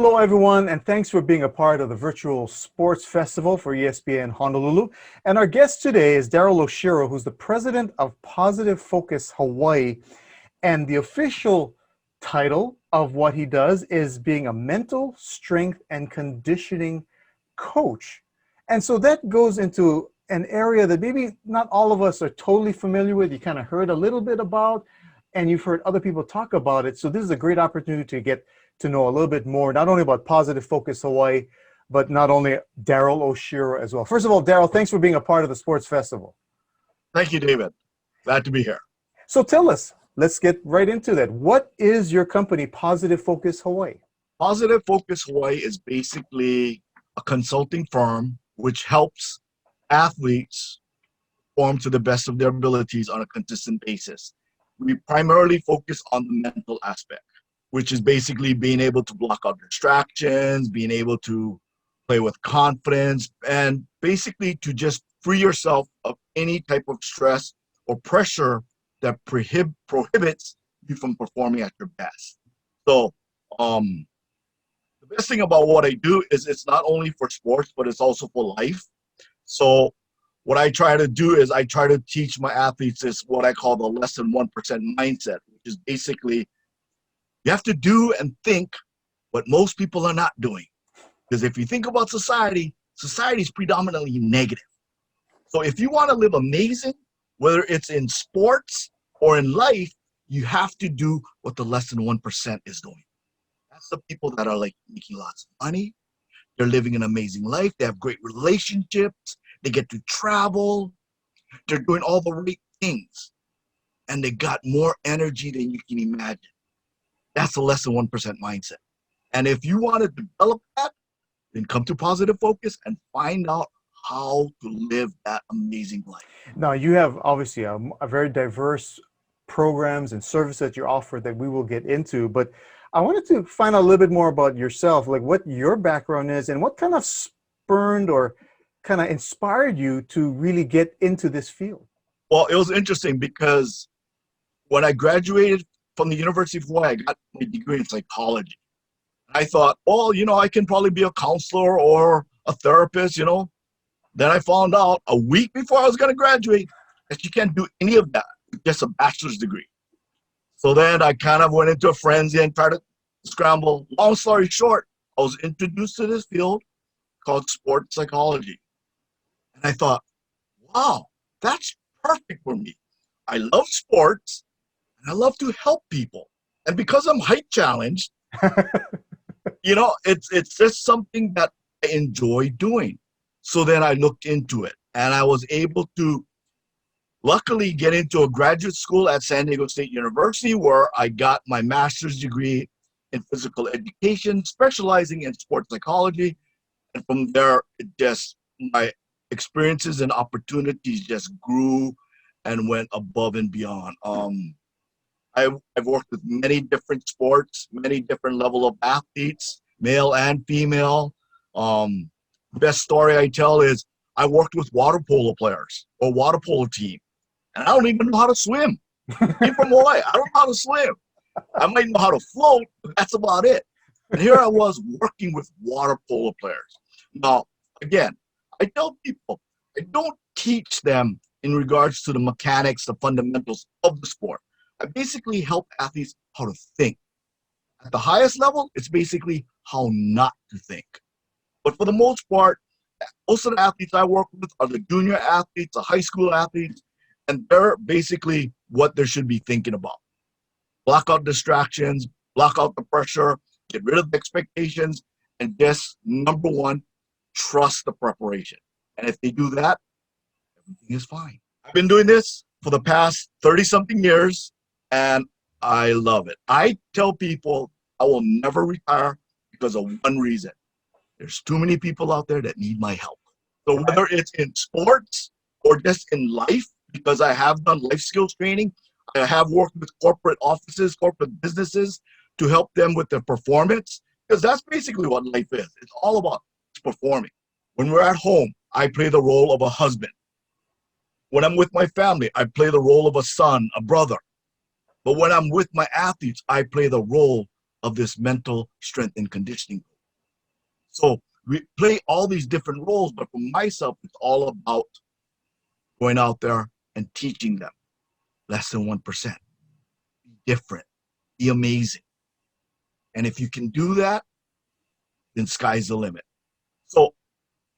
Hello, everyone, and thanks for being a part of the virtual sports festival for ESPN Honolulu. And our guest today is Daryl Oshiro, who's the president of Positive Focus Hawaii. And the official title of what he does is being a mental strength and conditioning coach. And so that goes into an area that maybe not all of us are totally familiar with. You kind of heard a little bit about, and you've heard other people talk about it. So this is a great opportunity to get to know a little bit more, not only about Positive Focus Hawaii, but not only Daryl Oshiro as well. First of all, Daryl, thanks for being a part of the Sports Festival. Thank you, David. Glad to be here. So tell us, let's get right into that. What is your company, Positive Focus Hawaii? Positive Focus Hawaii is basically a consulting firm which helps athletes perform to the best of their abilities on a consistent basis. We primarily focus on the mental aspect, which is basically being able to block out distractions, being able to play with confidence, and basically to just free yourself of any type of stress or pressure that prohibits you from performing at your best. So the best thing about what I do is it's not only for sports, but it's also for life. So what I try to do is I try to teach my athletes this, what I call the less than 1% mindset, which is basically you have to do and think what most people are not doing. Because if you think about society, society is predominantly negative. So if you want to live amazing, whether it's in sports or in life, you have to do what the less than 1% is doing. That's the people that are like making lots of money. They're living an amazing life. They have great relationships. They get to travel. They're doing all the right things. And they got more energy than you can imagine. That's the less than 1% mindset. And if you want to develop that, then come to Positive Focus and find out how to live that amazing life. Now, you have obviously a very diverse programs and services that you offer that we will get into, but I wanted to find out a little bit more about yourself, like what your background is and what kind of spurred or kind of inspired you to really get into this field. Well, it was interesting because when I graduated from the University of Hawaii, I got my degree in psychology. I thought, well, I can probably be a counselor or a therapist, Then I found out a week before I was going to graduate that you can't do any of that with just a bachelor's degree. So then I kind of went into a frenzy and tried to scramble. Long story short, I was introduced to this field called sports psychology. And I thought, wow, that's perfect for me. I love sports and I love to help people. And because I'm height challenged, it's just something that I enjoy doing. So then I looked into it and I was able to luckily get into a graduate school at San Diego State University where I got my master's degree in physical education, specializing in sports psychology. And from there, my experiences and opportunities just grew and went above and beyond. I've worked with many different sports, many different level of athletes, male and female. Best story I tell is I worked with water polo players or water polo team, and I don't even know how to swim. I'm from Hawaii. I don't know how to swim. I might know how to float, but that's about it. And here I was working with water polo players. Now, again, I tell people, I don't teach them in regards to the mechanics, the fundamentals of the sport. I basically help athletes how to think. At the highest level, it's basically how not to think. But for the most part, most of the athletes I work with are the junior athletes, the high school athletes, and they're basically what they should be thinking about. Block out distractions, block out the pressure, get rid of the expectations, and just, number one, trust the preparation. And if they do that, everything is fine. I've been doing this for the past 30-something years, and I love it. I tell people I will never retire because of one reason. There's too many people out there that need my help. So whether it's in sports or just in life, because I have done life skills training, I have worked with corporate offices, corporate businesses to help them with their performance, because that's basically what life is. It's all about performing. When we're at home, I play the role of a husband. When I'm with my family, I play the role of a son, a brother. But when I'm with my athletes, I play the role of this mental strength and conditioning. So we play all these different roles, but for myself, it's all about going out there and teaching them less than 1%. Be different, be amazing. And if you can do that, then sky's the limit. So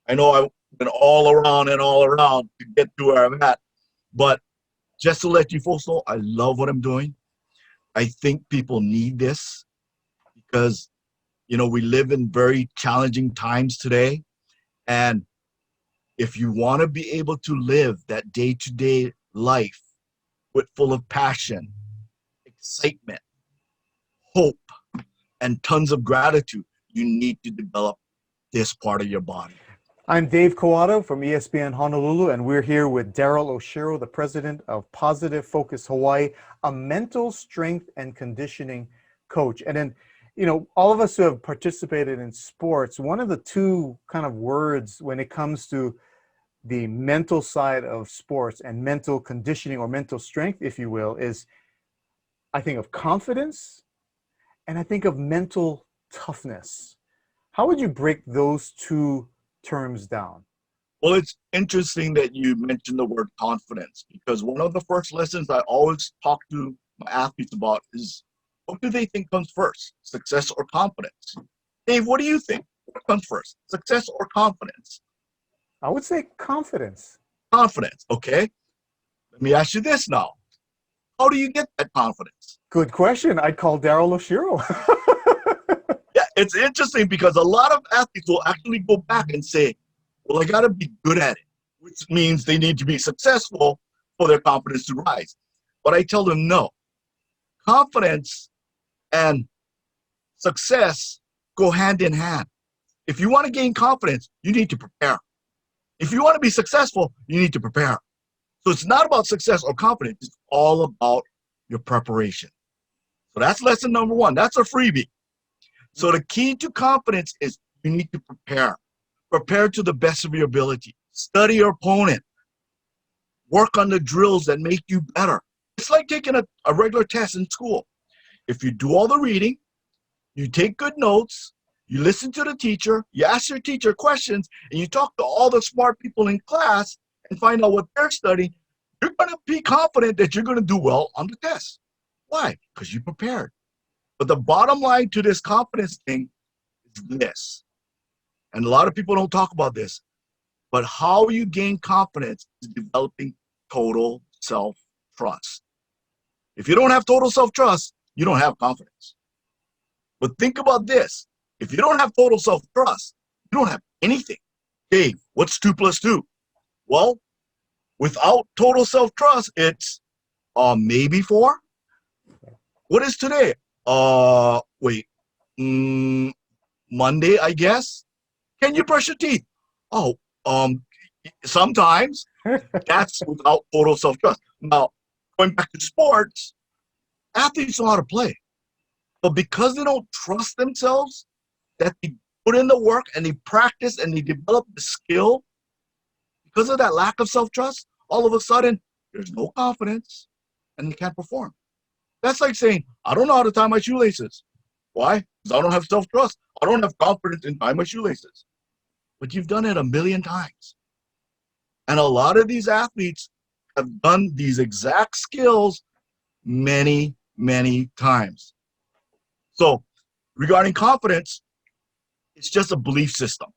I know I've been all around and all around to get to where I'm at, but just to let you folks know, I love what I'm doing. I think people need this because, we live in very challenging times today. And if you want to be able to live that day-to-day life with full of passion, excitement, hope, and tons of gratitude, you need to develop this part of your body. I'm Dave Coato from ESPN Honolulu, and we're here with Daryl Oshiro, the president of Positive Focus Hawaii, a mental strength and conditioning coach. And then, all of us who have participated in sports, one of the two kind of words when it comes to the mental side of sports and mental conditioning or mental strength, if you will, is I think of confidence and I think of mental toughness. How would you break those two terms down? Well, it's interesting that you mentioned the word confidence, because one of the first lessons I always talk to my athletes about is, what do they think comes first, success or confidence? Dave, what do you think? What comes first, success or confidence? I would say confidence. Confidence, okay? Let me ask you this now. How do you get that confidence? Good question. I'd call Daryl Oshiro. Yeah, it's interesting because a lot of athletes will actually go back and say, well, I got to be good at it, which means they need to be successful for their confidence to rise. But I tell them, no. Confidence and success go hand in hand. If you want to gain confidence, you need to prepare. If you want to be successful, you need to prepare. So it's not about success or confidence. It's all about your preparation. So that's lesson number one. That's a freebie. So the key to confidence is you need to prepare. Prepare to the best of your ability. Study your opponent. Work on the drills that make you better. It's like taking a regular test in school. If you do all the reading, you take good notes, you listen to the teacher, you ask your teacher questions, and you talk to all the smart people in class and find out what they're studying, you're going to be confident that you're going to do well on the test. Why? Because you prepared. But the bottom line to this confidence thing is this. And a lot of people don't talk about this, but how you gain confidence is developing total self-trust. If you don't have total self-trust, you don't have confidence. But think about this. If you don't have total self-trust, you don't have anything. Dave, what's 2 plus 2? Well, without total self-trust, it's maybe 4. What is today? Wait, Monday, I guess. Can you brush your teeth? Oh, sometimes. That's without total self-trust. Now, going back to sports, athletes know how to play. But because they don't trust themselves, that they put in the work and they practice and they develop the skill, because of that lack of self-trust, all of a sudden, there's no confidence and they can't perform. That's like saying, I don't know how to tie my shoelaces. Why? Because I don't have self-trust. I don't have confidence in tying my shoelaces. But you've done it a million times. And a lot of these athletes have done these exact skills many, many times. So regarding confidence, it's just a belief system.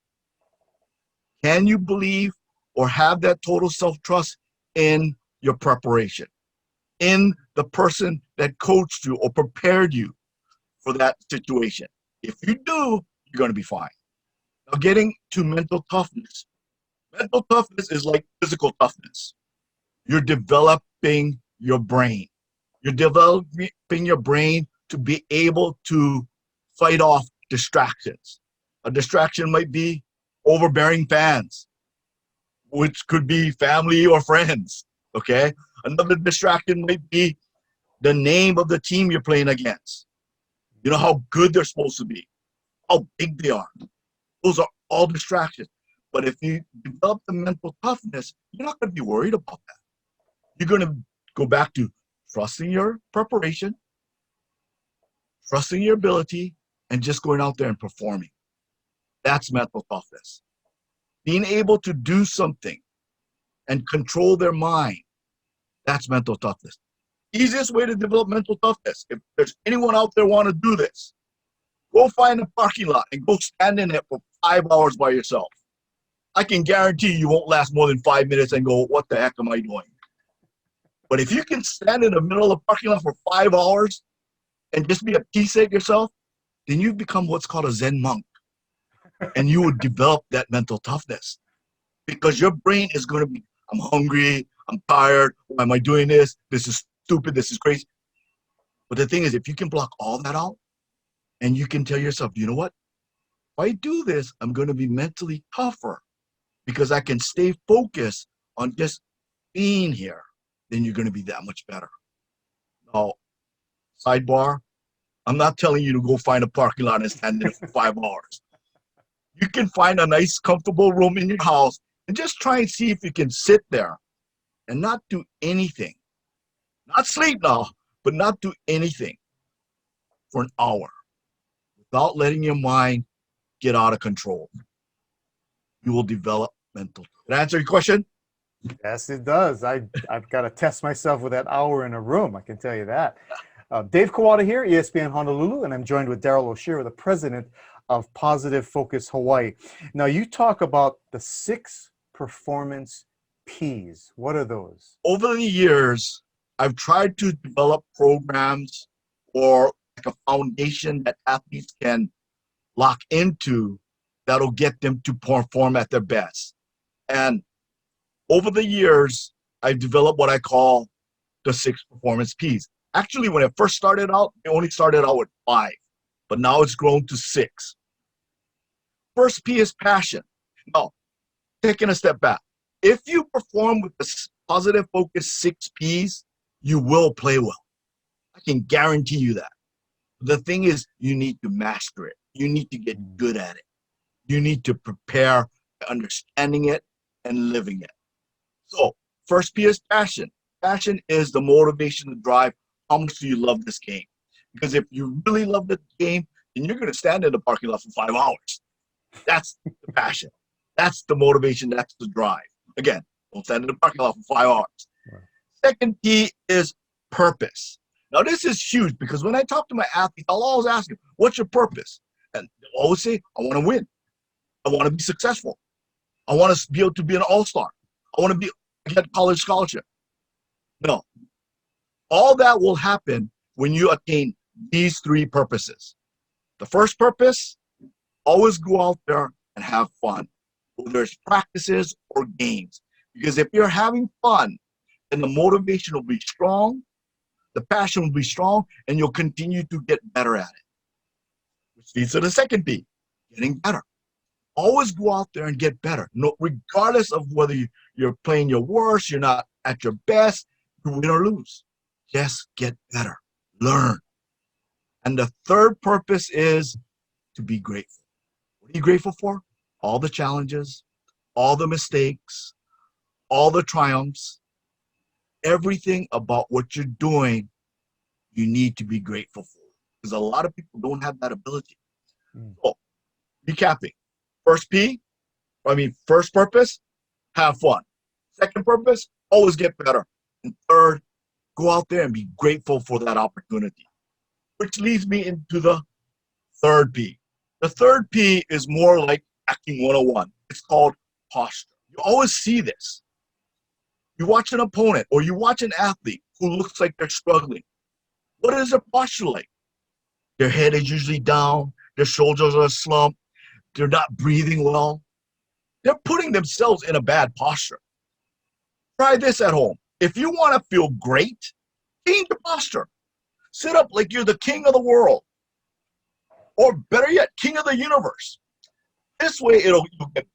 Can you believe or have that total self-trust in your preparation, in the person that coached you or prepared you for that situation? If you do, you're going to be fine. Now, getting to mental toughness. Mental toughness is like physical toughness. You're developing your brain. You're developing your brain to be able to fight off distractions. A distraction might be overbearing fans, which could be family or friends, okay? Another distraction might be the name of the team you're playing against. You know how good they're supposed to be, how big they are. Those are all distractions. But if you develop the mental toughness, you're not going to be worried about that. You're going to go back to trusting your preparation, trusting your ability, and just going out there and performing. That's mental toughness. Being able to do something and control their mind, that's mental toughness. Easiest way to develop mental toughness, if there's anyone out there want to do this, go find a parking lot and go stand in it for 5 hours by yourself. I can guarantee you won't last more than 5 minutes and go, what the heck am I doing? But if you can stand in the middle of the parking lot for 5 hours and just be at peace at yourself, then you become what's called a Zen monk. And you would develop that mental toughness because your brain is going to be, I'm hungry, I'm tired, why am I doing this? This is stupid, this is crazy. But the thing is, if you can block all that out and you can tell yourself, you know what? If I do this, I'm going to be mentally tougher because I can stay focused on just being here, then you're going to be that much better. Now, sidebar, I'm not telling you to go find a parking lot and stand there for 5 hours. You can find a nice, comfortable room in your house and just try and see if you can sit there and not do anything. Not sleep now, but not do anything for an hour without letting your mind get out of control. You will develop mental. Did I answer your question? Yes, it does. I've got to test myself with that hour in a room. I can tell you that. Dave Kawada here, ESPN Honolulu, and I'm joined with Daryl Oshiro, the president of Positive Focus Hawaii. Now, you talk about the 6 performance Ps. What are those? Over the years, I've tried to develop programs or like a foundation that athletes can lock into that'll get them to perform at their best. And over the years, I've developed what I call the 6 performance Ps. Actually, when I first started out, it only started out with 5, but now it's grown to 6. First P is passion. Now, taking a step back, if you perform with the positive focus 6 Ps, you will play well. I can guarantee you that. The thing is, you need to master it. You need to get good at it. You need to prepare by understanding it and living it. So, first P is passion. Passion is the motivation to drive. How much do you love this game? Because if you really love the game, then you're going to stand in the parking lot for 5 hours. That's the passion. That's the motivation. That's the drive. Again, don't stand in the parking lot for 5 hours. Right. Second P is purpose. Now, this is huge because when I talk to my athletes, I'll always ask them, what's your purpose? And they'll always say, I want to win. I want to be successful. I want to be able to be an all-star. I want to get a college scholarship. No. All that will happen when you attain these 3 purposes. The first purpose, always go out there and have fun, whether it's practices or games. Because if you're having fun, then the motivation will be strong, the passion will be strong, and you'll continue to get better at it. Which leads to the second P, getting better. Always go out there and get better. No, regardless of whether you're playing your worst, you're not at your best, you win or lose. Just get better. Learn. And the third purpose is to be grateful. What are you grateful for? All the challenges, all the mistakes, all the triumphs, everything about what you're doing, you need to be grateful for. Because a lot of people don't have that ability. So, recapping. First purpose, have fun. Second purpose, always get better. And third, go out there and be grateful for that opportunity. Which leads me into the third P. The third P is more like acting 101. It's called posture. You always see this. You watch an opponent or you watch an athlete who looks like they're struggling. What is their posture like? Their head is usually down. Their shoulders are slumped. They're not breathing well. They're putting themselves in a bad posture. Try this at home. If you want to feel great, change your posture. Sit up like you're the king of the world. Or better yet, king of the universe. This way, you'll get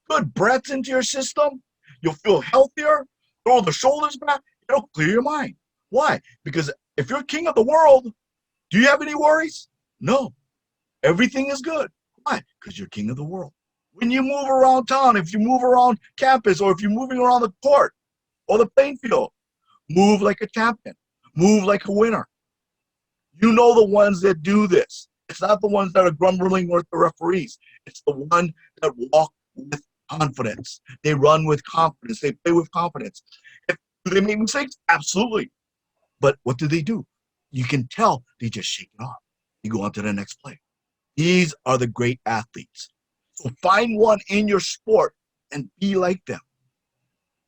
good breaths into your system. You'll feel healthier. Throw the shoulders back. It'll clear your mind. Why? Because if you're king of the world, do you have any worries? No. Everything is good. Why? Because you're king of the world. When you move around town, if you move around campus, or if you're moving around the court or the playing field, move like a champion. Move like a winner. You know the ones that do this. It's not the ones that are grumbling with the referees. It's the one that walk with confidence. They run with confidence. They play with confidence. Do they make mistakes? Absolutely. But what do? You can tell they just shake it off. You go on to the next play. These are the great athletes. So find one in your sport and be like them.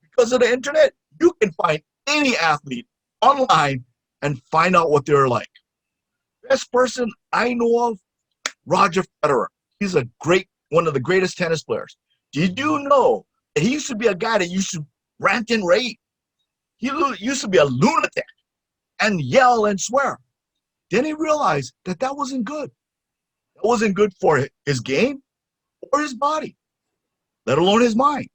Because of the internet, you can find any athlete online and find out what they're like. Best person I know of, Roger Federer. He's one of the greatest tennis players. Did you know that he used to be a guy that used to rant and rave? He used to be a lunatic and yell and swear. Then he realized that wasn't good. That wasn't good for his game or his body, let alone his mind.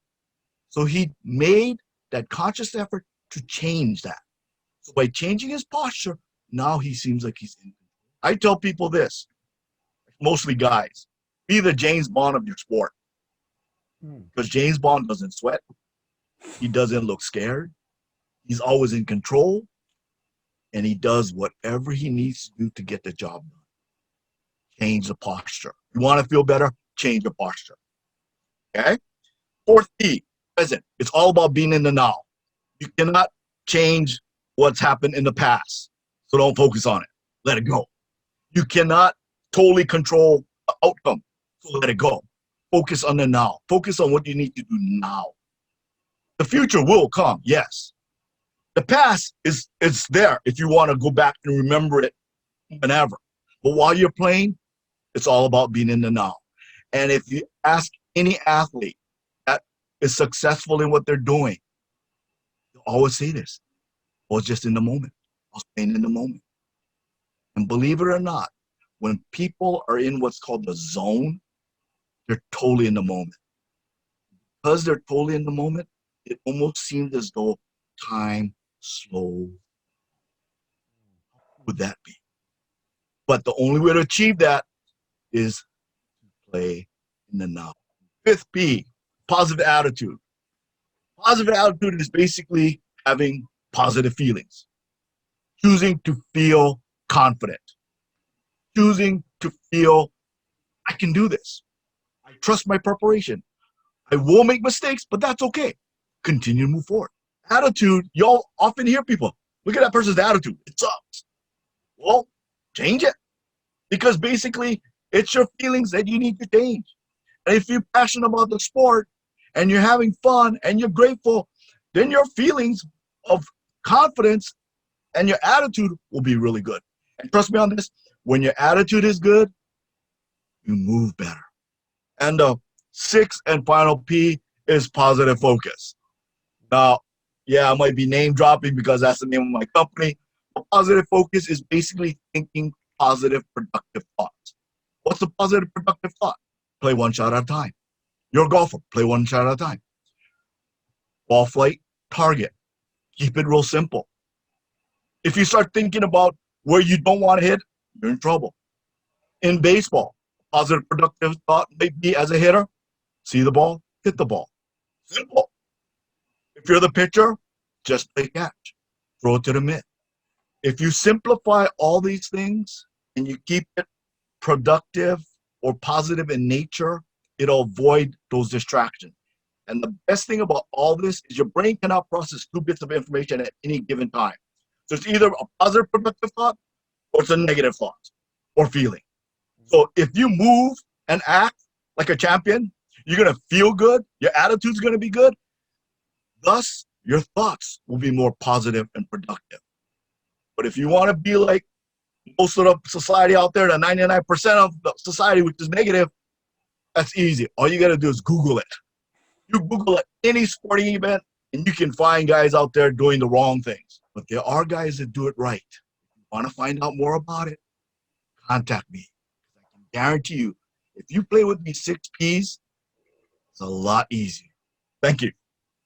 So he made that conscious effort to change that. So by changing his posture, now he seems like he's in control. I tell people this, mostly guys, be the James Bond of your sport. Because James Bond doesn't sweat. He doesn't look scared. He's always in control. And he does whatever he needs to do to get the job done. Change the posture. You want to feel better? Change your posture. Okay? Fourth P, present. It's all about being in the now. You cannot change what's happened in the past. So don't focus on it. Let it go. You cannot totally control the outcome. So let it go. Focus on the now. Focus on what you need to do now. The future will come, yes. The past is there if you want to go back and remember it whenever. But while you're playing, it's all about being in the now. And if you ask any athlete that is successful in what they're doing, they'll always say this. I was just in the moment. I was playing in the moment. And believe it or not, when people are in what's called the zone, they're totally in the moment. Because they're totally in the moment, it almost seems as though time slows. How would that be? But the only way to achieve that is to play in the now. Fifth P, positive attitude. Positive attitude is basically having positive feelings. Choosing to feel confident. Choosing to feel, I can do this. I trust my preparation. I will make mistakes, but that's okay. Continue to move forward. Attitude, y'all often hear people, look at that person's attitude. It sucks. Well, change it. Because basically, it's your feelings that you need to change. And if you're passionate about the sport and you're having fun and you're grateful, then your feelings of confidence and your attitude will be really good. And trust me on this, when your attitude is good, you move better. And the sixth and final P is positive focus. Now, yeah, I might be name dropping because that's the name of my company. But positive focus is basically thinking positive, productive thoughts. What's a positive, productive thought? Play one shot at a time. You're a golfer, play one shot at a time. Ball flight, target. Keep it real simple. If you start thinking about where you don't want to hit, you're in trouble. In baseball, positive, productive thought might be as a hitter, see the ball, hit the ball. Simple. If you're the pitcher, just play catch. Throw it to the mid. If you simplify all these things and you keep it productive or positive in nature, it'll avoid those distractions. And the best thing about all this is your brain cannot process 2 bits of information at any given time. So it's either a positive, productive thought or it's a negative thought or feeling. So if you move and act like a champion, you're going to feel good. Your attitude's going to be good. Thus, your thoughts will be more positive and productive. But if you want to be like most of the society out there, the 99% of the society, which is negative, that's easy. All you got to do is Google it. You Google any sporting event, and you can find guys out there doing the wrong things. But there are guys that do it right. If you want to find out more about it, contact me. I can guarantee you, if you play with these 6 Ps, it's a lot easier. Thank you.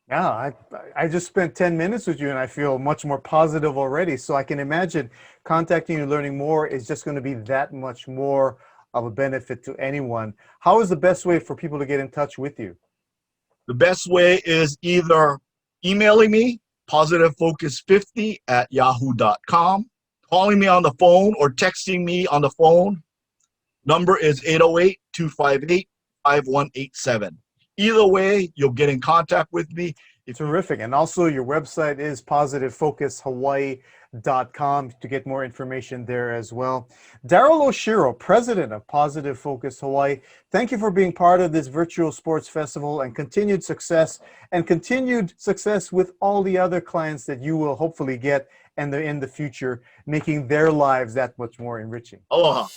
Yeah, I just spent 10 minutes with you and I feel much more positive already. So I can imagine contacting you, learning more is just going to be that much more of a benefit to anyone. How is the best way for people to get in touch with you? The best way is either emailing me, positivefocus50@yahoo.com, calling me on the phone or texting me on the phone. Number is 808-258-5187. Either way, you'll get in contact with me. Terrific. And also your website is positiveFocusHawaii.com to get more information there as well. Daryl Oshiro, president of Positive Focus Hawaii, thank you for being part of this virtual sports festival, and continued success with all the other clients that you will hopefully get and in the future, making their lives that much more enriching. Aloha.